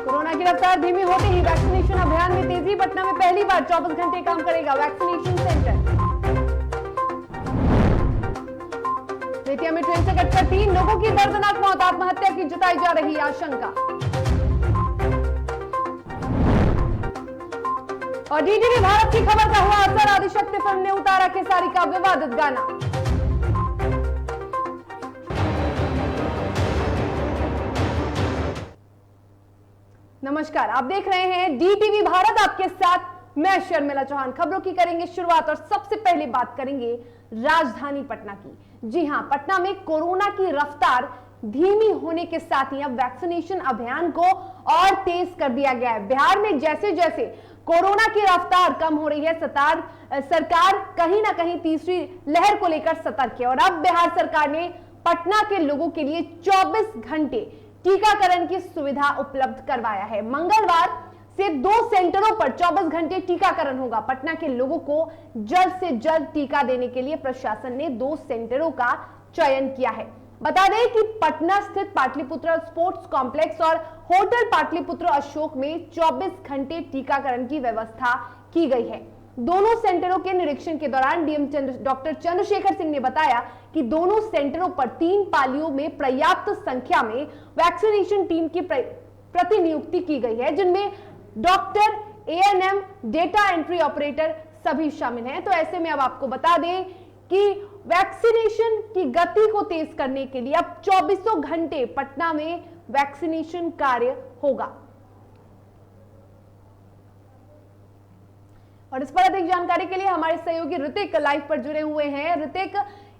Corona की रफ्तार धीमी होते ही वैक्सीनेशन अभियान में तेजी। पटना में पहली बार 24 घंटे काम करेगा वैक्सीनेशन सेंटर। बेतिया में ट्रेन से कटकर 3 लोगों की दर्दनाक मौत, आत्महत्या की जताई जा रही आशंका। और डीटीवी भारत की खबर का हुआ असर, आदिशक्ति फिल्म ने उतारा खेसारी का विवादित गाना। नमस्कार, आप देख रहे हैं डीटीवी भारत, आपके साथ मैं शर्मिला चौहान। खबरों की करेंगे शुरुआत और सबसे पहले बात करेंगे राजधानी पटना की। जी हां, पटना में कोरोना की रफ्तार धीमी होने के साथ ही अब वैक्सीनेशन अभियान को और तेज कर दिया गया है। बिहार में जैसे जैसे कोरोना की रफ्तार कम हो रही है, सरकार कहीं ना कहीं तीसरी लहर को लेकर सतर्क है और अब बिहार सरकार ने पटना के लोगों के लिए 24 घंटे टीकाकरण की सुविधा उपलब्ध करवाया है। मंगलवार से 2 सेंटरों पर 24 घंटे टीकाकरण होगा। पटना के लोगों को जल्द से जल्द टीका देने के लिए प्रशासन ने 2 सेंटरों का चयन किया है। बता दें कि पटना स्थित पाटलिपुत्र स्पोर्ट्स कॉम्प्लेक्स और होटल पाटलिपुत्र अशोक में 24 घंटे टीकाकरण की व्यवस्था की गई है। दोनों सेंटरों के निरीक्षण के दौरान डीएम डॉक्टर चंद्रशेखर सिंह ने बताया कि दोनों सेंटरों पर 3 पालियों में पर्याप्त संख्या में वैक्सीनेशन टीम की प्रतिनियुक्ति की गई है, जिनमें doctor, ANM, data entry operator सभी शामिल हैं। तो ऐसे में अब आपको बता दें कि वैक्सीनेशन की गति को तेज करने के लिए अब 24 घंटे पटना में वैक्सीनेशन कार्य होगा। और इस पर अधिक जानकारी के लिए हमारे सहयोगी ऋतिक लाइव पर जुड़े हुए हैं। ऋतिक,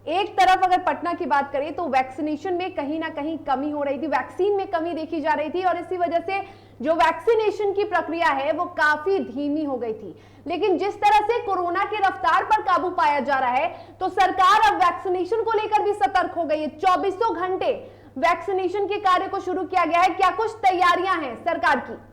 एक तरफ अगर पटना की बात करें तो वैक्सीनेशन में कहीं ना कहीं कमी हो रही थी, वैक्सीन में कमी देखी जा रही थी और इसी वजह से जो वैक्सीनेशन की प्रक्रिया है वो काफी धीमी हो गई थी। लेकिन जिस तरह से कोरोना की रफ्तार पर काबू पाया जा रहा है तो सरकार अब वैक्सीनेशन को लेकर भी सतर्क हो गई है। 24 घंटे वैक्सीनेशन के कार्य को शुरू किया गया है। क्या कुछ तैयारियां हैं सरकार की?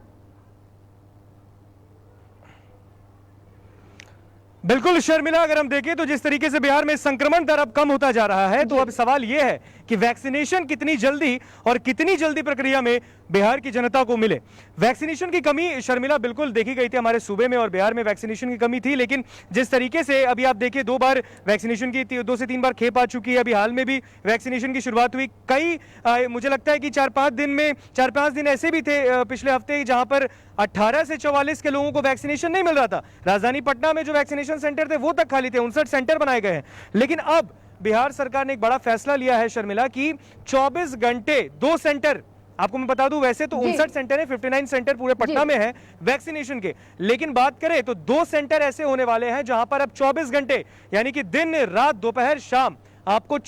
बिल्कुल शर्मिला, अगर हम देखें तो जिस तरीके से बिहार में संक्रमण दर अब कम होता जा रहा है तो अब सवाल यह है कि वैक्सीनेशन कितनी जल्दी और कितनी जल्दी प्रक्रिया में बिहार की जनता को मिले। वैक्सीनेशन की कमी शर्मिला बिल्कुल देखी गई थी हमारे सूबे में और बिहार में वैक्सीनेशन की कमी थी, लेकिन जिस तरीके से अभी आप देखिए 2 बार वैक्सीनेशन की 2 से 3 बार खेप आ चुकी है। अभी हाल में भी वैक्सीनेशन की शुरुआत हुई। कई मुझे लगता है कि 4-5 दिन ऐसे भी थे पिछले हफ्ते जहां पर 18 से 44 के लोगों को वैक्सीनेशन नहीं मिल रहा था। राजधानी पटना में जो वैक्सीनेशन सेंटर थे वो तक खाली थे, 59 सेंटर बनाए गए हैं। लेकिन अब बिहार सरकार ने एक बड़ा फैसला लिया है शर्मिला कि 24 घंटे 2 सेंटर, आपको मैं बता दूं वैसे तो 59 सेंटर है, 59 सेंटर पूरे पटना में है वैक्सीनेशन के, लेकिन बात करें तो 2 सेंटर ऐसे होने वाले हैं जहां पर अब 24 घंटे यानी कि दिन, रात, दोपहर, शाम आपको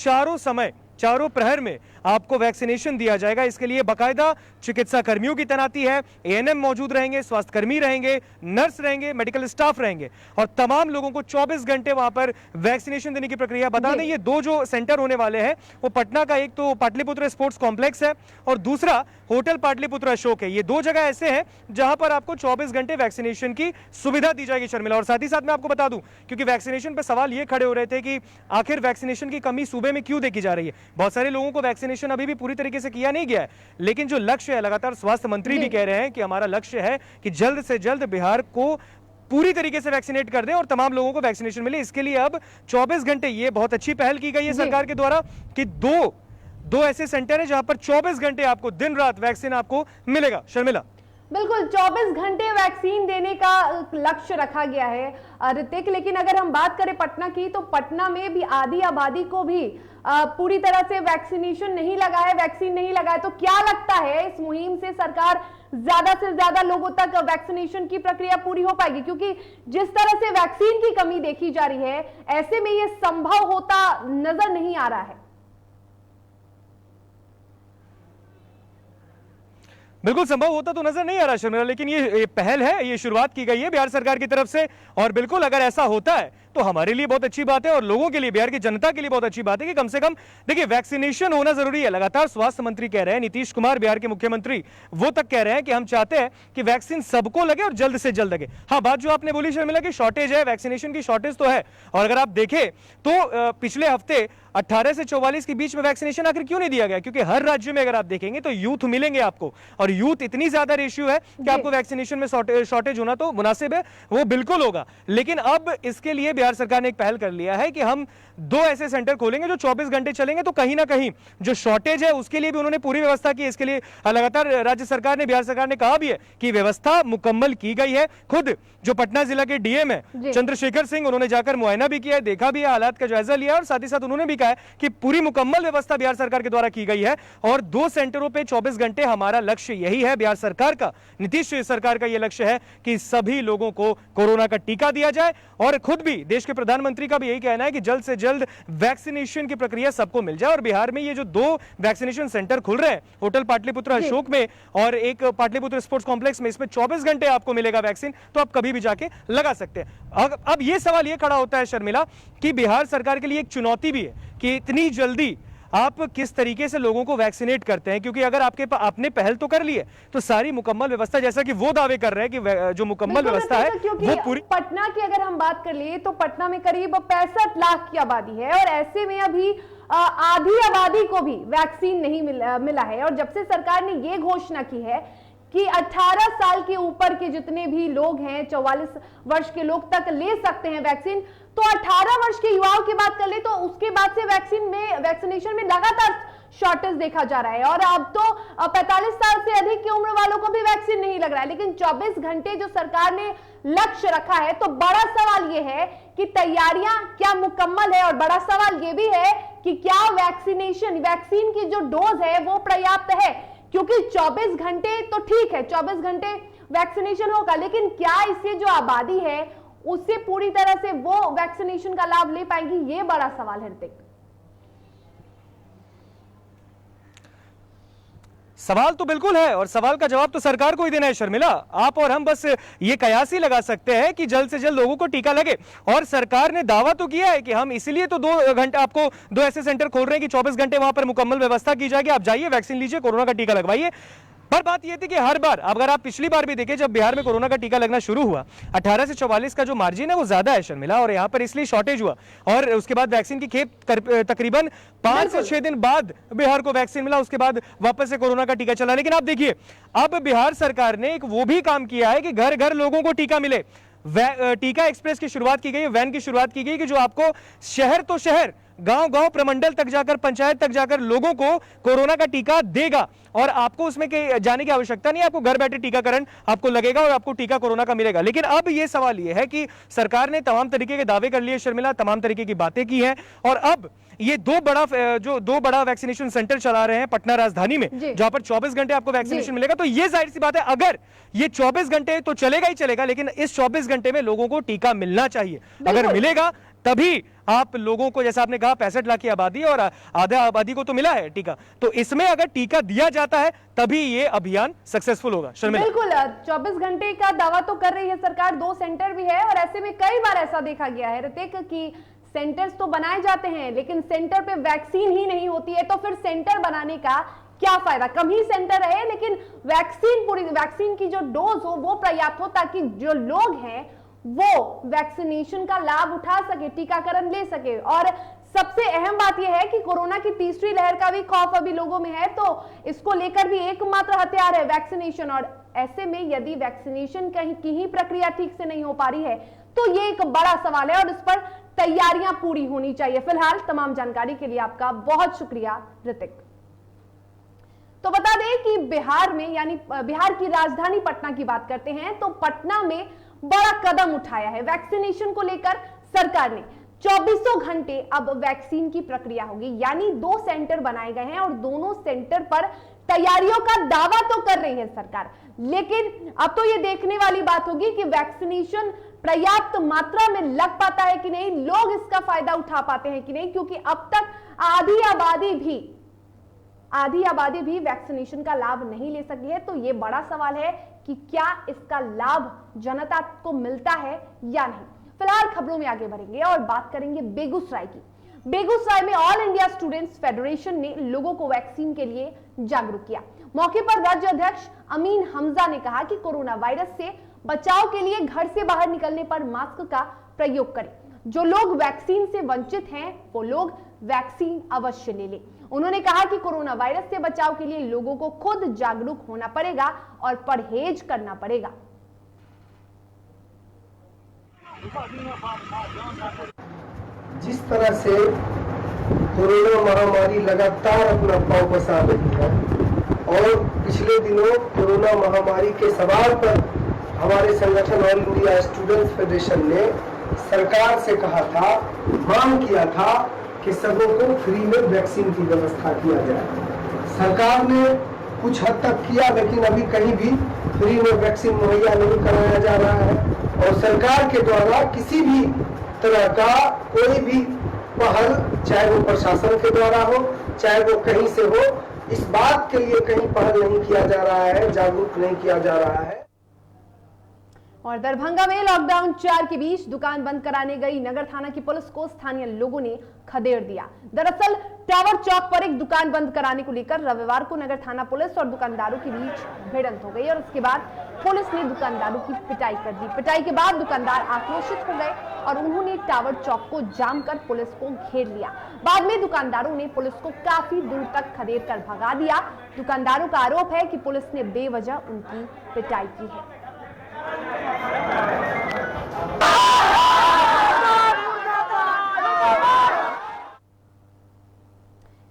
चारों प्रहर में आपको वैक्सीनेशन दिया जाएगा। इसके लिए बाकायदा चिकित्सा कर्मियों की तैनाती है, एएनएम मौजूद रहेंगे, स्वास्थ्य कर्मी रहेंगे, नर्स रहेंगे, मेडिकल स्टाफ रहेंगे और तमाम लोगों को 24 घंटे वहां पर वैक्सीनेशन देने की प्रक्रिया। बता दें ये 2 जो सेंटर होने वाले हैं वो पटना का एक तो पाटलिपुत्र स्पोर्ट्स कॉम्प्लेक्स है और दूसरा होटल पाटलिपुत्र अशोक है। ये 2 जगह ऐसे हैं जहां पर आपको 24 घंटे वैक्सीनेशन की सुविधा दी जाएगी शर्मिला। और साथ ही साथ मैं आपको बता दूं, क्योंकि वैक्सीनेशन पर सवाल ये खड़े हो रहे थे कि आखिर वैक्सीनेशन की कमी सूबे में क्यों देखी जा रही है। बहुत सारे लोगों को वैक्सीनेशन अभी भी पूरी तरीके से किया नहीं गया है, लेकिन जो लक्ष्य है, लगातार स्वास्थ्य मंत्री भी कह रहे हैं कि हमारा लक्ष्य है कि जल्द से जल्द बिहार को पूरी तरीके से वैक्सीनेट कर दें और तमाम लोगों को वैक्सीनेशन मिले। इसके लिए अब 24 घंटे, ये बहुत अच्छी पहल की गई है सरकार के द्वारा कि दो ऐसे सेंटर है जहां पर 24 घंटे आपको दिन रात वैक्सीन आपको मिलेगा। शर्मिला, बिल्कुल 24 घंटे वैक्सीन देने का लक्ष्य रखा गया है ऋतिक। लेकिन अगर हम बात करें पटना की तो पटना में भी आधी आबादी को भी पूरी तरह से वैक्सीनेशन नहीं लगा है, वैक्सीन नहीं लगा है। तो क्या लगता है इस मुहिम से सरकार ज्यादा से ज्यादा लोगों तक वैक्सीनेशन की प्रक्रिया पूरी हो पाएगी? क्योंकि जिस तरह से वैक्सीन की कमी देखी जा रही है ऐसे में यह संभव होता नजर नहीं आ रहा है। बिल्कुल संभव होता तो नजर नहीं आ रहा शर्मिला, लेकिन ये पहल है, ये शुरुआत की गई है बिहार सरकार की तरफ से और बिल्कुल अगर ऐसा होता है तो हमारे लिए बहुत अच्छी बात है और लोगों के लिए, बिहार की जनता के लिए बहुत अच्छी बात है कि कम से कम देखिए वैक्सीनेशन होना जरूरी है। लगातार स्वास्थ्य मंत्री कह रहे हैं, नीतीश कुमार बिहार के मुख्यमंत्री वो तक कह रहे हैं कि हम चाहते हैं कि वैक्सीन सबको लगे और जल्द से जल्द लगे। हाँ, बात जो आपने बोली शर्मिला की शॉर्टेज है, वैक्सीनेशन की शॉर्टेज तो है। और अगर आप देखें तो पिछले हफ्ते 18 से 44 के बीच में वैक्सीनेशन आखिर क्यों नहीं दिया गया? क्योंकि हर राज्य में अगर आप देखेंगे तो यूथ मिलेंगे आपको, और यूथ इतनी ज्यादा रेशियो है कि आपको वैक्सीनेशन में शॉर्टेज होना तो मुनासिब है, वो बिल्कुल होगा। लेकिन अब इसके लिए बिहार सरकार ने एक पहल कर लिया है कि हम 2 ऐसे सेंटर खोलेंगे जो 24 घंटे चलेंगे। तो कहीं ना कहीं जो शॉर्टेज है उसके लिए भी उन्होंने पूरी व्यवस्था की। इसके लिए लगातार राज्य सरकार ने, बिहार सरकार ने कहा भी है कि व्यवस्था मुकम्मल की गई है। खुद जो पटना जिला के डीएम है चंद्रशेखर सिंह, उन्होंने जाकर मुआयना भी किया है, देखा भी है, हालात का जायजा लिया, और साथ ही साथ उन्होंने भी कहा है कि पूरी मुकम्मल व्यवस्था बिहार सरकार के द्वारा की गई है। और 2 सेंटरों पे 24 घंटे हमारा लक्ष्य यही है, बिहार सरकार का, नीतीश सरकार का यह लक्ष्य है कि सभी लोगों को कोरोना का टीका दिया जाए। और खुद भी देश के प्रधानमंत्री का भी यही कहना है कि जल्द से जल्द वैक्सीनेशन की प्रक्रिया सबको मिल जाए। और बिहार में ये जो 2 वैक्सीनेशन सेंटर खुल रहे हैं, होटल पाटलिपुत्र अशोक में और एक पाटलिपुत्र स्पोर्ट्स कॉम्प्लेक्स में, इसमें 24 घंटे आपको मिलेगा वैक्सीन, तो आप कभी भी जाके लगा सकते हैं। अब ये सवाल ये खड़ा होता है शर्मिला कि बिहार सरकार के लिए एक चुनौती भी है कि इतनी जल्दी आप किस तरीके से लोगों को वैक्सीनेट करते हैं, क्योंकि अगर आपने पहल तो कर ली है तो सारी मुकम्मल व्यवस्था, जैसा कि वो दावे कर रहे हैं कि जो मुकम्मल व्यवस्था है वो पूरी। पटना की अगर हम बात कर लिए तो पटना में करीब 65 लाख की आबादी है, और ऐसे में अभी आधी आबादी को भी वैक्सीन नहीं मिला है। और जब से सरकार ने ये घोषणा की है कि 18 साल के ऊपर के जितने भी लोग हैं, 44 वर्ष के लोग तक ले सकते हैं वैक्सीन, तो 18 वर्ष के युवाओं की बात कर ले तो उसके बाद से वैक्सीनेशन में लगातार शॉर्टेज देखा जा रहा है। और अब तो 45 साल से अधिक की उम्र वालों को भी वैक्सीन नहीं लग रहा है। लेकिन 24 घंटे जो सरकार ने लक्ष्य रखा है, तो बड़ा सवाल यह है कि तैयारियां क्या मुकम्मल है, और बड़ा सवाल यह भी है कि क्या वैक्सीन की जो डोज है वो पर्याप्त है। क्योंकि 24 घंटे तो ठीक है, 24 घंटे वैक्सीनेशन होगा, लेकिन क्या इससे जो आबादी है उससे पूरी तरह से वो वैक्सीनेशन का लाभ ले पाएंगी, ये बड़ा सवाल है ऋतिक। सवाल तो बिल्कुल है, और सवाल का जवाब तो सरकार को ही देना है शर्मिला। आप और हम बस ये कयास ही लगा सकते हैं कि जल्द से जल्द लोगों को टीका लगे। और सरकार ने दावा तो किया है कि हम इसीलिए तो 2 घंटे आपको 2 ऐसे सेंटर खोल रहे हैं कि 24 घंटे वहां पर मुकम्मल व्यवस्था की जाएगी, आप जाइए वैक्सीन लीजिए, कोरोना का टीका लगवाइए। पर बात यह थी कि हर बार, अगर आप पिछली बार भी देखें जब बिहार में कोरोना का टीका लगना शुरू हुआ, 18 से 44 का जो मार्जिन है वो ज्यादा है शर्मिला, और यहाँ पर इसलिए शॉर्टेज हुआ। और उसके बाद वैक्सीन की खेप तकरीबन 5 से 6 दिन बाद बिहार को वैक्सीन मिला, उसके बाद वापस से कोरोना का टीका चला। लेकिन आप देखिए अब बिहार सरकार ने एक वो भी काम किया है कि घर घर लोगों को टीका मिले। टीका एक्सप्रेस की शुरुआत की गई, वैन की शुरुआत की गई कि जो आपको शहर तो शहर, गांव-गांव, प्रमंडल तक जाकर, पंचायत तक जाकर लोगों को कोरोना का टीका देगा। और आपको उसमें जाने की आवश्यकता नहीं, आपको घर बैठे टीकाकरण आपको लगेगा और आपको टीका कोरोना का मिलेगा। लेकिन अब यह सवाल यह है कि सरकार ने तमाम तरीके के दावे कर लिए शर्मिला, तमाम तरीके की बातें की हैं, और अब ये 2 बड़ा वैक्सीनेशन सेंटर चला रहे हैं पटना राजधानी में, जहां पर 24 घंटे आपको वैक्सीनेशन मिलेगा। तो ये जाहिर सी बात है, अगर ये 24 घंटे तो चलेगा ही चलेगा, लेकिन इस 24 घंटे में लोगों को टीका मिलना चाहिए। अगर मिलेगा तभी आप लोगों को, जैसा आपने कहा 65 लाख की आबादी और आधा आबादी को तो मिला है टीका, तो इसमें अगर टीका दिया जाता है तभी ये अभियान सक्सेसफुल होगा। बिल्कुल, 24 घंटे का दावा तो कर रही है सरकार, 2 सेंटर भी है, और ऐसे में कई बार ऐसा देखा गया है ऋतिक कि सेंटर्स तो बनाए जाते हैं लेकिन सेंटर पे वैक्सीन ही नहीं होती है, तो फिर सेंटर बनाने का क्या फायदा। कम ही सेंटर रहे लेकिन वैक्सीन की जो डोज हो वो पर्याप्त हो, ताकि जो लोग हैं वो वैक्सीनेशन का लाभ उठा सके, टीकाकरण ले सके। और सबसे अहम बात यह है कि कोरोना की तीसरी लहर का भी खौफ अभी लोगों में है, तो इसको लेकर भी एकमात्र हथियार है वैक्सीनेशन। और ऐसे में यदि वैक्सीनेशन की ही प्रक्रिया ठीक से नहीं हो पा रही है तो ये एक बड़ा सवाल है, और इस पर तैयारियां पूरी होनी चाहिए। फिलहाल तमाम जानकारी के लिए आपका बहुत शुक्रिया ऋतिक। तो बता दें कि बिहार में, यानी बिहार की राजधानी पटना की बात करते हैं, तो पटना में बड़ा कदम उठाया है वैक्सीनेशन को लेकर सरकार ने। 24 घंटे अब वैक्सीन की प्रक्रिया होगी, यानी 2 सेंटर बनाए गए हैं और दोनों सेंटर पर तैयारियों का दावा तो कर रही है सरकार। लेकिन अब तो ये देखने वाली बात होगी कि वैक्सीनेशन पर्याप्त मात्रा में लग पाता है कि नहीं, लोग इसका फायदा उठा पाते हैं कि नहीं, क्योंकि अब तक आधी आबादी भी वैक्सीनेशन का लाभ नहीं ले सकी है। तो ये बड़ा सवाल है कि क्या इसका लाभ जनता को मिलता है या नहीं। फिलहाल खबरों में आगे बढ़ेंगे और बात करेंगे बेगूसराय की। बेगूसराय में ऑल इंडिया स्टूडेंट्स फेडरेशन ने लोगों को वैक्सीन के लिए जागरूक किया। मौके पर राज्य अध्यक्ष अमीन हमजा ने कहा कि कोरोना वायरस से बचाव के लिए घर से बाहर निकलने पर मास्क का प्रयोग करें। जो लोग वैक्सीन से वंचित हैं वो लोग वैक्सीन अवश्य ले लें। उन्होंने कहा कि कोरोना वायरस से बचाव के लिए लोगों को खुद जागरूक होना पड़ेगा और परहेज करना पड़ेगा। जिस तरह से कोरोना महामारी लगातार अपना पांव पसार रही है और पिछले दिनों कोरोना महामारी के सवाल पर हमारे संगठन ऑल इंडिया स्टूडेंट्स फेडरेशन ने सरकार से कहा था, मांग किया था कि सबों को फ्री में वैक्सीन की व्यवस्था किया जाए। सरकार ने कुछ हद तक किया, लेकिन अभी कहीं भी फ्री में वैक्सीन मुहैया नहीं कराया जा रहा है और सरकार के द्वारा किसी भी तरह का कोई भी पहल, चाहे वो प्रशासन के द्वारा हो, चाहे वो कहीं से हो, इस बात के लिए कहीं पहल नहीं किया जा रहा है, जागरूक नहीं किया जा रहा है। और दरभंगा में लॉकडाउन 4 के बीच दुकान बंद कराने गई नगर थाना की पुलिस को स्थानीय लोगों ने खदेड़ दिया। दरअसल टावर चौक पर एक दुकान बंद कराने को लेकर रविवार को नगर थाना पुलिस और दुकानदारों के बीच भिड़ंत हो गई और उसके बाद पुलिस ने दुकानदारों की पिटाई कर दी। पिटाई के बाद दुकानदार आक्रोशित हो गए और उन्होंने टावर चौक को जाम कर पुलिस को घेर लिया। बाद में दुकानदारों ने पुलिस को काफी दूर तक खदेड़ कर भगा दिया। दुकानदारों का आरोप है कि पुलिस ने बेवजह उनकी पिटाई की है।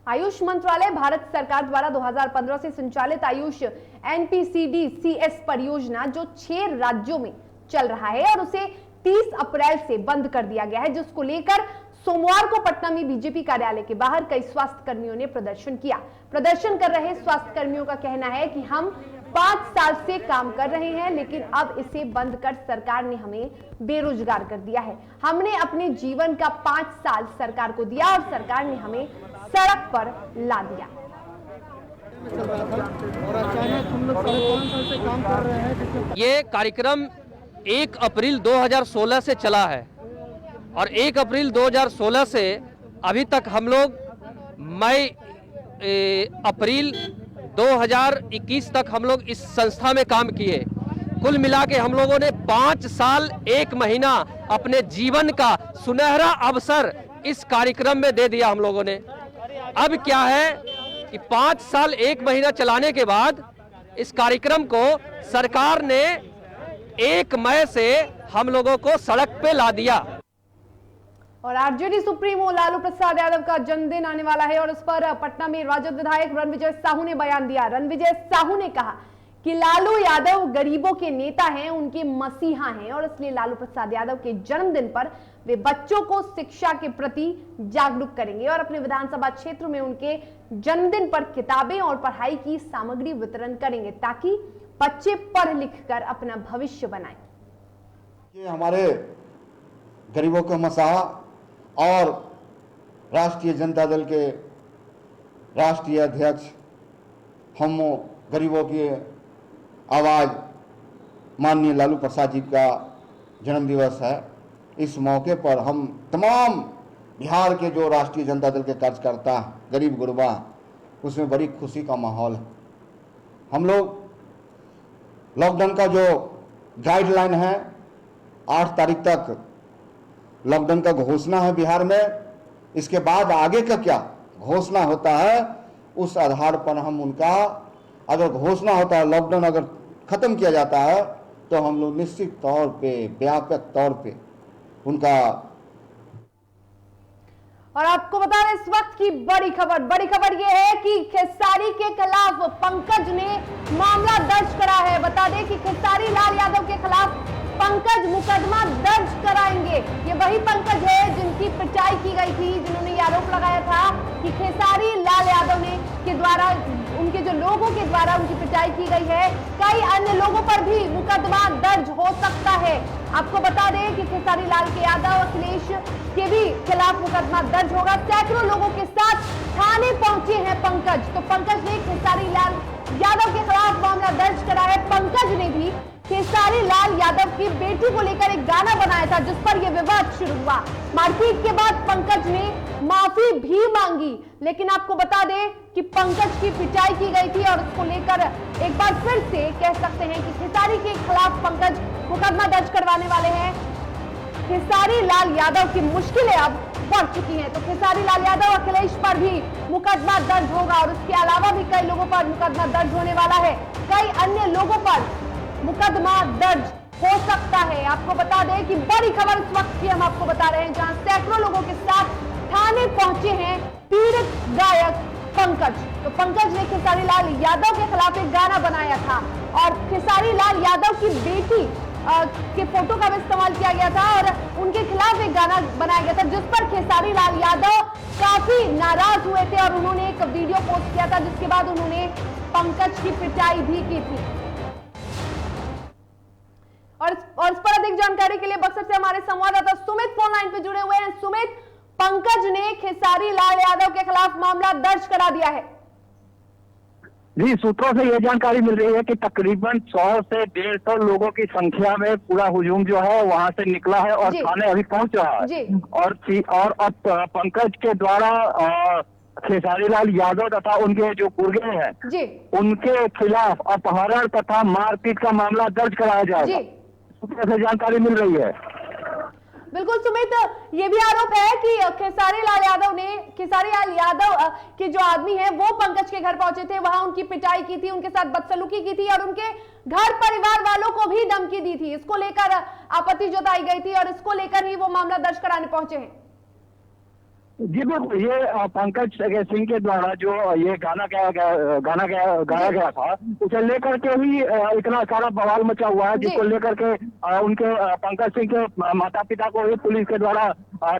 आयुष मंत्रालय भारत सरकार द्वारा 2015 से संचालित आयुष NPCD-CS परियोजना जो 6 राज्यों में चल रहा है और उसे 30 अप्रैल से बंद कर दिया गया है, जिसको लेकर सोमवार को पटना में बीजेपी कार्यालय के बाहर कई स्वास्थ्य कर्मियों ने प्रदर्शन किया। प्रदर्शन कर रहे स्वास्थ्य कर्मियों का कहना है कि हम 5 साल से काम कर रहे हैं, लेकिन अब इसे बंद कर सरकार ने हमें बेरोजगार कर दिया है। हमने अपने जीवन का 5 साल सरकार को दिया और सरकार ने हमें सड़क पर ला दिया। ये कार्यक्रम 1 अप्रैल 2016 से चला है और 1 अप्रैल 2016 से अभी तक हम लोग मई अप्रैल 2021 तक हम लोग इस संस्था में काम किए। कुल मिला के हम लोगों ने 5 साल 1 महीना अपने जीवन का सुनहरा अवसर इस कार्यक्रम में दे दिया हम लोगों ने। अब क्या है कि 5 साल 1 महीना चलाने के बाद इस कार्यक्रम को सरकार ने 1 मई से हम लोगों को सड़क पे ला दिया। और आरजेडी सुप्रीमो लालू प्रसाद यादव का जन्मदिन आने वाला है और उस पर पटना में राजद विधायक रणविजय साहू ने बयान दिया। रणविजय साहू ने कहा कि लालू यादव गरीबों के नेता हैं, उनके मसीहा हैं और इसलिए लालू प्रसाद यादव के जन्मदिन पर वे बच्चों को शिक्षा के प्रति जागरूक करेंगे और अपने विधानसभा क्षेत्र में उनके जन्मदिन पर किताबें और पढ़ाई की सामग्री वितरण करेंगे ताकि बच्चे पढ़ लिख कर अपना भविष्य बनाएं। ये हमारे गरीबों के मसीहा और राष्ट्रीय जनता दल के राष्ट्रीय अध्यक्ष, हम गरीबों की आवाज़ माननीय लालू प्रसाद जी का जन्मदिवस है। इस मौके पर हम तमाम बिहार के जो राष्ट्रीय जनता दल के कार्यकर्ता, गरीब गुरबा, उसमें बड़ी खुशी का माहौल है। हम लोग लॉकडाउन का जो गाइडलाइन है 8 तारीख तक लॉकडाउन का घोषणा है बिहार में। इसके बाद आगे का क्या घोषणा होता है उस आधार पर हम उनका, अगर घोषणा होता है लॉकडाउन अगर खत्म किया जाता है तो हम लोग निश्चित तौर पे व्यापक तौर पे उनका। और आपको बता दें इस वक्त की बड़ी खबर यह है कि खेसारी के खिलाफ पंकज ने मामला दर्ज करा है। बता दें कि खेसारी लाल यादव के खिलाफ पंकज मुकदमा दर्ज कराएंगे। ये वही पंकज है जिनकी पिटाई की गई थी, जिन्होंने ये आरोप लगाया था कि खेसारी लाल यादव ने के द्वारा उनके जो लोगों के द्वारा उनकी पिटाई की गई है। कई अन्य लोगों पर भी मुकदमा दर्ज हो सकता है। आपको बता दें कि खेसारी लाल के यादव, अखिलेश के भी खिलाफ मुकदमा दर्ज होगा। सैकड़ों लोगों के साथ थाने पहुंचे हैं पंकज। तो पंकज ने खेसारी लाल यादव के खिलाफ मामला दर्ज करा है। पंकज ने भी खेसारी लाल यादव की बेटी को लेकर एक गाना बनाया था जिस पर यह विवाद शुरू हुआ। मारपीट के बाद पंकज ने माफी भी मांगी, लेकिन आपको बता दें कि पंकज की पिटाई की गई थी और उसको लेकर एक बार फिर से कह सकते हैं कि खेसारी के खिलाफ पंकज मुकदमा दर्ज करवाने वाले हैं। खेसारी लाल यादव की मुश्किलें अब बढ़ चुकी हैं, तो खेसारी लाल यादव अखिलेश पर भी मुकदमा दर्ज होगा और उसके अलावा भी कई लोगों पर मुकदमा दर्ज होने वाला है। कई अन्य लोगों पर मुकदमा दर्ज हो सकता है। आपको बता दें कि बड़ी खबर इस वक्त की हम आपको बता रहे हैं, जहां सैकड़ों लोगों के साथ थाने पहुंचे हैं पीड़ित गायक पंकज। तो पंकज ने खेसारी लाल यादव के खिलाफ एक गाना बनाया था और खेसारी लाल यादव की बेटी के फोटो का भी इस्तेमाल किया गया था और उनके खिलाफ एक गाना बनाया गया था जिस पर खेसारी लाल यादव काफी नाराज हुए थे और उन्होंने एक वीडियो पोस्ट किया था जिसके बाद उन्होंने पंकज की पिटाई भी की थी। और इस पर अधिक जानकारी के लिए बक्सर से हमारे संवाददाता सुमित फोन लाइन पे जुड़े हुए हैं। सुमित, पंकज ने खेसारी लाल यादव के खिलाफ मामला दर्ज करा दिया है। जी, सूत्रों से यह जानकारी मिल रही है कि तकरीबन 100 से 150 लोगों की संख्या में पूरा हुजूम जो है वहां से निकला है और थाने अभी पहुंच रहा है। और अब पंकज के द्वारा खेसारी लाल यादव तथा उनके जो गुर्गे हैं उनके खिलाफ अपहरण तथा मारपीट का मामला दर्ज कराया जाएगा। सूत्रों से जानकारी मिल रही है। बिल्कुल सुमित, ये भी आरोप है कि खेसारी लाल यादव के जो आदमी है वो पंकज के घर पहुंचे थे, वहां उनकी पिटाई की थी, उनके साथ बदसलूकी की थी और उनके घर परिवार वालों को भी धमकी दी थी। इसको लेकर आपत्ति जताई गई थी और इसको लेकर ही वो मामला दर्ज कराने पहुंचे हैं। जी बिल्कुल, ये पंकज सिंह के द्वारा जो ये गाना गाया गया था उसे लेकर के ही इतना सारा बवाल मचा हुआ है, जिसको लेकर के उनके पंकज सिंह के माता पिता को ही पुलिस के द्वारा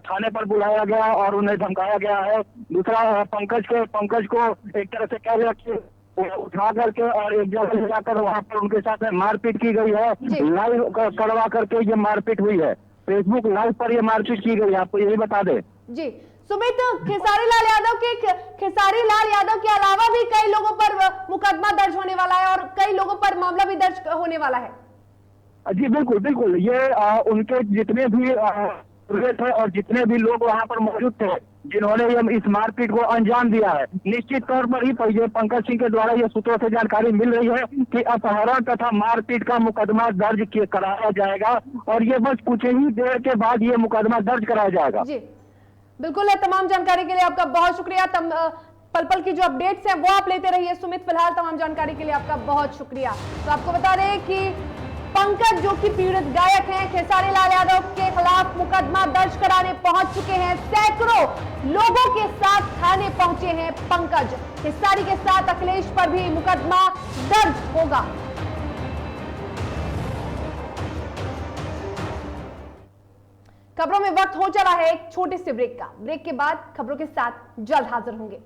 थाने पर बुलाया गया और उन्हें धमकाया गया है। दूसरा, पंकज को एक तरह से कह दिया कि उठा करके और एक जगह ले जाकर वहाँ पर उनके साथ मारपीट की गई है। लाइव करवा करके ये मारपीट हुई है, फेसबुक लाइव पर ये मारपीट की गई है, आपको यही बता दें। जी सुमित, खेसारी लाल यादव के अलावा भी कई लोगों पर मुकदमा दर्ज होने वाला है और कई लोगों पर मामला भी दर्ज होने वाला है। जी बिल्कुल, ये उनके जितने भी थे और जितने भी लोग वहां पर मौजूद थे जिन्होंने इस मारपीट को अंजाम दिया है, निश्चित तौर पर ही पंकज सिंह के द्वारा ये सूत्रों से जानकारी मिल रही है कि अपहरण तथा मारपीट का मुकदमा दर्ज कराया जाएगा और ये बस कुछ ही देर के बाद ये मुकदमा दर्ज कराया जाएगा। जी बिल्कुल, तमाम जानकारी के लिए आपका बहुत शुक्रिया। पल पल की जो अपडेट्स हैं वो आप लेते रहिए सुमित। फिलहाल तमाम जानकारी के लिए आपका बहुत शुक्रिया। तो आपको बता दें कि पंकज जो कि पीड़ित गायक हैं, खेसारी लाल यादव के खिलाफ मुकदमा दर्ज कराने पहुंच चुके हैं। सैकड़ों लोगों के साथ थाने पहुंचे हैं पंकज। खेसारी के साथ अखिलेश पर भी मुकदमा दर्ज होगा। खबरों में वक्त हो चला है एक छोटे से ब्रेक का। ब्रेक के बाद खबरों के साथ जल्द हाजिर होंगे।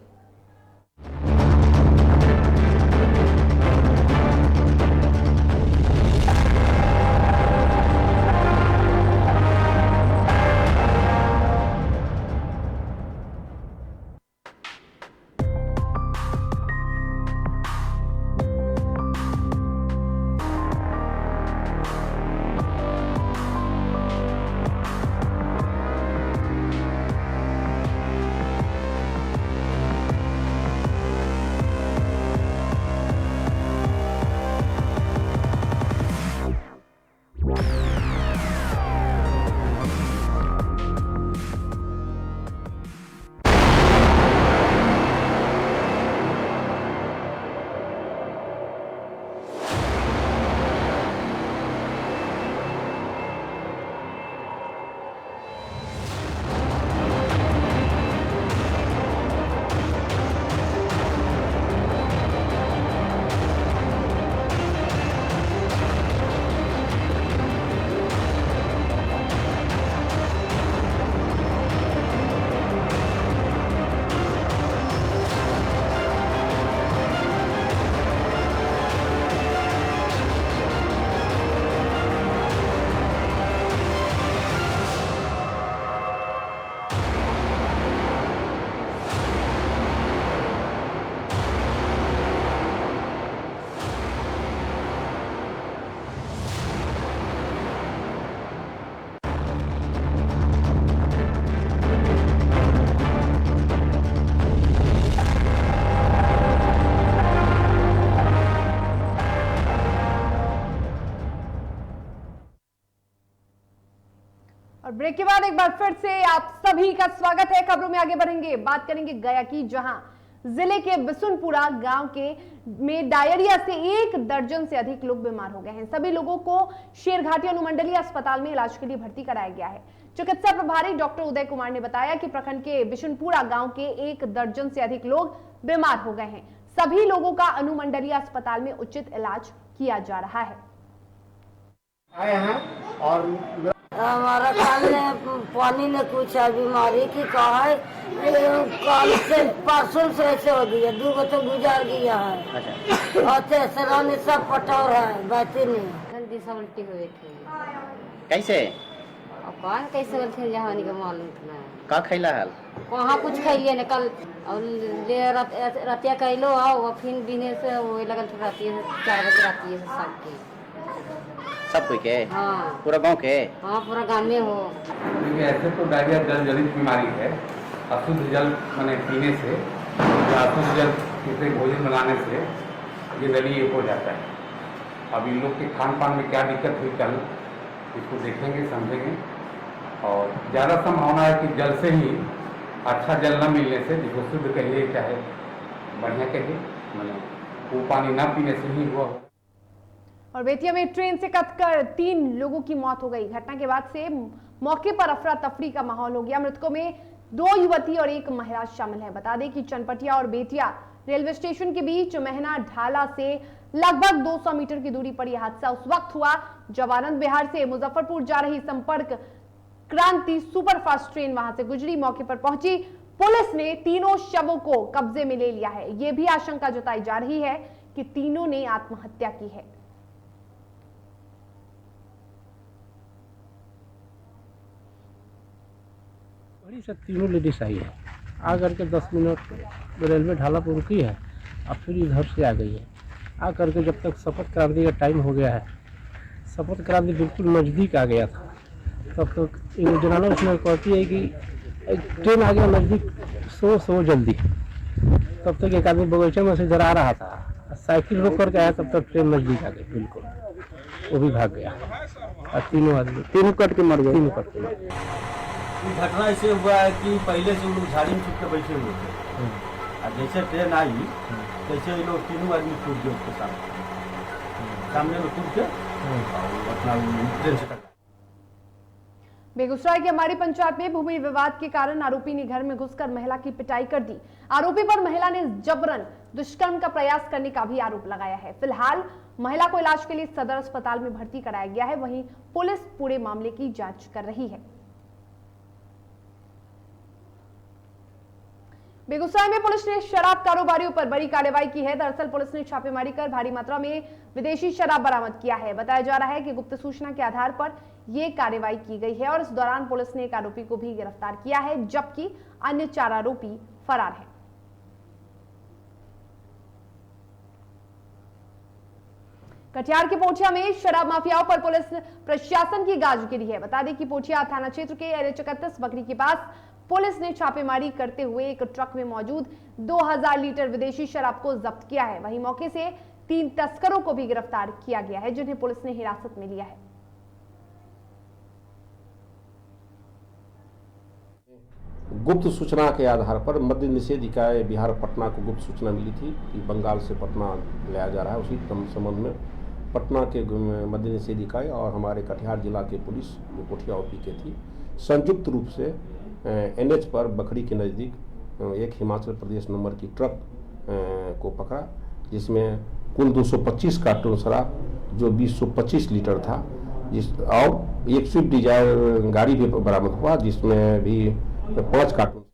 और ब्रेक के बाद एक बार फिर से आप सभी का स्वागत है। खबरों में आगे बढ़ेंगे, बात करेंगे गया की, जहां जिले के बिशुनपुरा गांव के में डायरिया से 1 दर्जन से अधिक लोग बीमार हो गए हैं। सभी लोगों को शेरघाटी अनुमंडलीय अस्पताल में इलाज के लिए भर्ती कराया गया है। चिकित्सा प्रभारी डॉक्टर उदय कुमार ने बताया कि प्रखंड के बिशुनपुरा गांव के 1 दर्जन से अधिक लोग बीमार हो गए हैं। सभी लोगों का अनुमंडलीय अस्पताल में उचित इलाज किया जा रहा है। आए हैं और हमारा काल ने पानी ने कुछ है बीमारी की कहा है, कल से परसों से ऐसे हो गया, 2 गो तो गुजार गया है। और तेसरा ने सब पटौर है, बैठे नहीं उल्टी हुई थी। कैसे? अब कौन कैसे बोलते हैं, जहाँ का मालूम था का खैला हल? कहाँ कुछ खाइए न कल और रतिया कैलो आओ फिर बिने से वो लगल रातिया 4 बजे रातिया से शाम के सब कोई के? हाँ पूरा गांव के? हाँ पूरा गाँव में हो। ऐसे तो डायरिया जल जनित बीमारी है। अशुद्ध जल मैंने पीने से या अशुद्ध जल किसी भोजन बनाने से ये दली हो जाता है। अब इन लोग के खान पान में क्या दिक्कत हुई कल इसको देखेंगे समझेंगे, और ज़्यादा संभावना है कि जल से ही अच्छा जल न मिलने से, जिसको शुद्ध कहिए चाहे बढ़िया कहिए, मैंने वो पानी न पीने से ही हुआ। और बेतिया में ट्रेन से कटकर 3 लोगों की मौत हो गई। घटना के बाद से मौके पर अफरा तफरी का माहौल हो गया। मृतकों में 2 युवती और 1 महिला शामिल है। बता दें कि चनपटिया और बेतिया रेलवे स्टेशन के बीच महना ढाला से लगभग 200 मीटर की दूरी पर यह हादसा उस वक्त हुआ जब आनंद विहार से मुजफ्फरपुर जा रही संपर्क क्रांति सुपरफास्ट ट्रेन वहां से गुजरी। मौके पर पहुंची पुलिस ने तीनों शवों को कब्जे में ले लिया है। यह भी आशंका जताई जा रही है कि तीनों ने आत्महत्या की है। से 3 लेडीज आई है, आकर के 10 मिनट रेलवे ढाला पर रुकी है और फिर इधर से आ गई है। आकर के जब तक शपथ क्रांति का टाइम हो गया है, शपथ क्रांति बिल्कुल नज़दीक आ गया था, तब तक जनाना उसमें कहती है कि ट्रेन आ गया नज़दीक, सो जल्दी। तब तक एक आदमी बगीचे में से जरा आ रहा था, साइकिल रोक करके आया, तब तक ट्रेन नज़दीक आ गई बिल्कुल, वो भी भाग गया। और 3 आदमी 3 कट के मर गए। 3 कट के मर गए। घटना ऐसे हुआ है कि पहले से वो लोग झाड़ी में छुप के बैठे हुए थे, और जैसे ट्रेन आई तैसे ये लोग 3 आदमी छूट गए उसके सामने में कूद के अपना ट्रेन से टकरा। बेगूसराय की हमारी पंचायत में भूमि विवाद के कारण आरोपी ने घर में घुसकर महिला की पिटाई कर दी। आरोपी पर महिला ने जबरन दुष्कर्म का प्रयास करने का भी आरोप लगाया है। फिलहाल महिला को इलाज के लिए सदर अस्पताल में भर्ती कराया गया है। वहीं पुलिस पूरे मामले की जांच कर रही है। बेगूसराय में पुलिस ने शराब कारोबारियों पर बड़ी कार्रवाई की है। दरअसल पुलिस ने छापेमारी कर भारी मात्रा में विदेशी शराब बरामद किया है। बताया जा रहा है कि गुप्त सूचना के आधार पर यह कार्रवाई की गई है और इस दौरान पुलिस ने एक आरोपी को भी गिरफ्तार किया है, जबकि अन्य 4 आरोपी फरार हैं। कटिहार के पोठिया में शराब माफियाओं पर पुलिस प्रशासन की गाज गिरी है। बता दें कि पोठिया थाना क्षेत्र के NH31 बकरी के पास पुलिस ने छापेमारी करते हुए एक ट्रक में मौजूद 2000 लीटर विदेशी शराब को जब्त किया है। वहीं मौके से 3 तस्करों को भी गिरफ्तार किया गया है, जिन्हें पुलिस ने हिरासत में लिया है। गुप्त सूचना के आधार पर मद्य निषेध इकाई बिहार पटना को गुप्त सूचना मिली थी कि बंगाल से पटना लाया जा रहा है। उसी संबंध में पटना के मद्य निषेध इकाई और हमारे कटिहार जिला के पुलिस जो पोठिया OP के थी, संयुक्त रूप से NH पर बखरी के नज़दीक एक हिमाचल प्रदेश नंबर की ट्रक को पकड़ा, जिसमें कुल 225 कार्टून शराब जो 225 लीटर था, और एक स्विफ्ट डिजायर गाड़ी भी बरामद हुआ, जिसमें भी 5 कार्टून।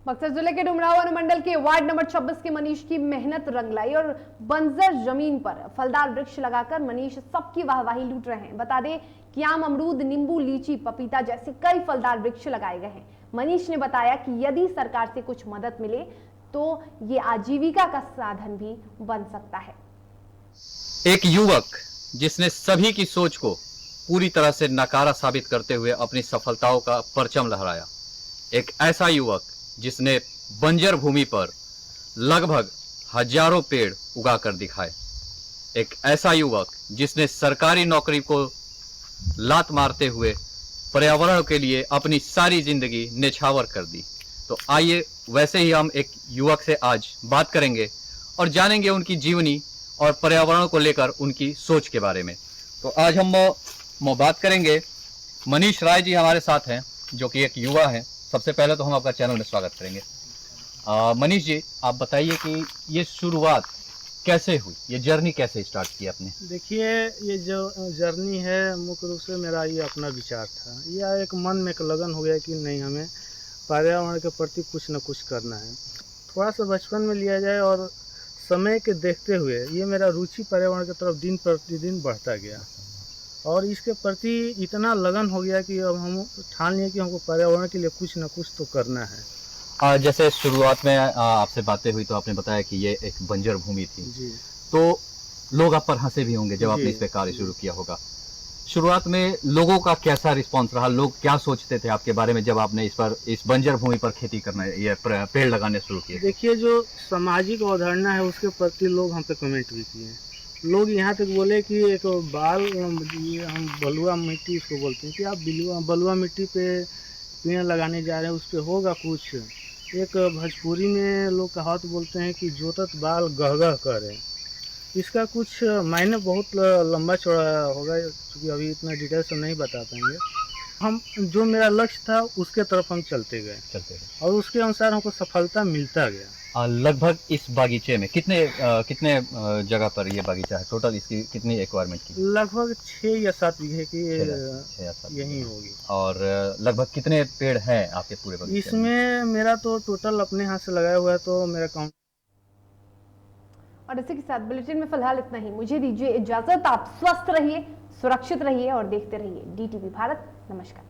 बक्सर जिले के डुमराव अनुमंडल के वार्ड नंबर 26 के मनीष की मेहनत रंग लाई और बंजर जमीन पर फलदार वृक्ष लगाकर मनीष सबकी वाहवाही लूट रहे हैं। बता दें कि आम, अमरूद, नींबू, लीची, पपीता जैसे कई फलदार वृक्ष लगाए गए हैं। मनीष ने बताया कि यदि सरकार से कुछ मदद मिले तो ये आजीविका का साधन भी बन सकता है। एक युवक जिसने सभी की सोच को पूरी तरह से नकारा साबित करते हुए अपनी सफलताओं का परचम लहराया। एक ऐसा युवक जिसने बंजर भूमि पर लगभग हजारों पेड़ उगा कर दिखाए। एक ऐसा युवक जिसने सरकारी नौकरी को लात मारते हुए पर्यावरण के लिए अपनी सारी जिंदगी न्यौछावर कर दी। तो आइए वैसे ही हम एक युवक से आज बात करेंगे और जानेंगे उनकी जीवनी और पर्यावरण को लेकर उनकी सोच के बारे में। तो आज हम बात करेंगे, मनीष राय जी हमारे साथ हैं जो कि एक युवा हैं। सबसे पहले तो हम आपका चैनल में स्वागत करेंगे। मनीष जी, आप बताइए कि ये शुरुआत कैसे हुई, ये जर्नी कैसे स्टार्ट की आपने? देखिए, ये जो जर्नी है मुख्य रूप से मेरा ये अपना विचार था, यह एक मन में एक लगन हो गया कि नहीं, हमें पर्यावरण के प्रति कुछ न कुछ करना है। थोड़ा सा बचपन में लिया जाए और समय के देखते हुए ये मेरा रुचि पर्यावरण की तरफ दिन प्रतिदिन बढ़ता गया और इसके प्रति इतना लगन हो गया कि अब हम ठान लिए कि हमको पर्यावरण के लिए कुछ न कुछ तो करना है। जैसे शुरुआत में आपसे बातें हुई तो आपने बताया कि ये एक बंजर भूमि थी जी। तो लोग आप पर हंसे भी होंगे जब आपने इस पे कार्य शुरू किया होगा। शुरुआत में लोगों का कैसा रिस्पांस रहा, लोग क्या सोचते थे आपके बारे में जब आपने इस बंजर भूमि पर खेती करना, ये पेड़ लगाने शुरू किए? देखिए, जो सामाजिक अवधारणा है उसके प्रति लोग हम पे कमेंट भी किए। लोग यहाँ तक बोले कि एक बाल, हम बलुआ मिट्टी इसको बोलते हैं, कि आप बलुआ मिट्टी पे पेड़ लगाने जा रहे हैं, उस पर होगा कुछ। एक भोजपुरी में लोग कहावत बोलते हैं कि जोतत बाल गह गह करे। इसका कुछ मायने बहुत लंबा चौड़ा होगा, क्योंकि अभी इतना डिटेल से नहीं बता पाएंगे। हम जो मेरा लक्ष्य था उसके तरफ हम चलते गए और उसके अनुसार हमको सफलता मिलता गया। लगभग इस बागीचे में कितने जगह पर ये बागीचा है? टोटल इसकी कितनी एक्वायरमेंट की? लगभग 6 या 7 बीघे की यही होगी। और लगभग कितने पेड़ हैं आपके पूरे बागीचे में? इसमें मेरा तो टोटल अपने हाथ से लगाया हुआ है तो मेरा काउंट। और इसी के साथ बुलेटिन में फिलहाल इतना ही। मुझे दीजिए इजाजत। आप स्वस्थ रहिए, सुरक्षित रहिए और देखते रहिए DTV भारत। नमस्कार।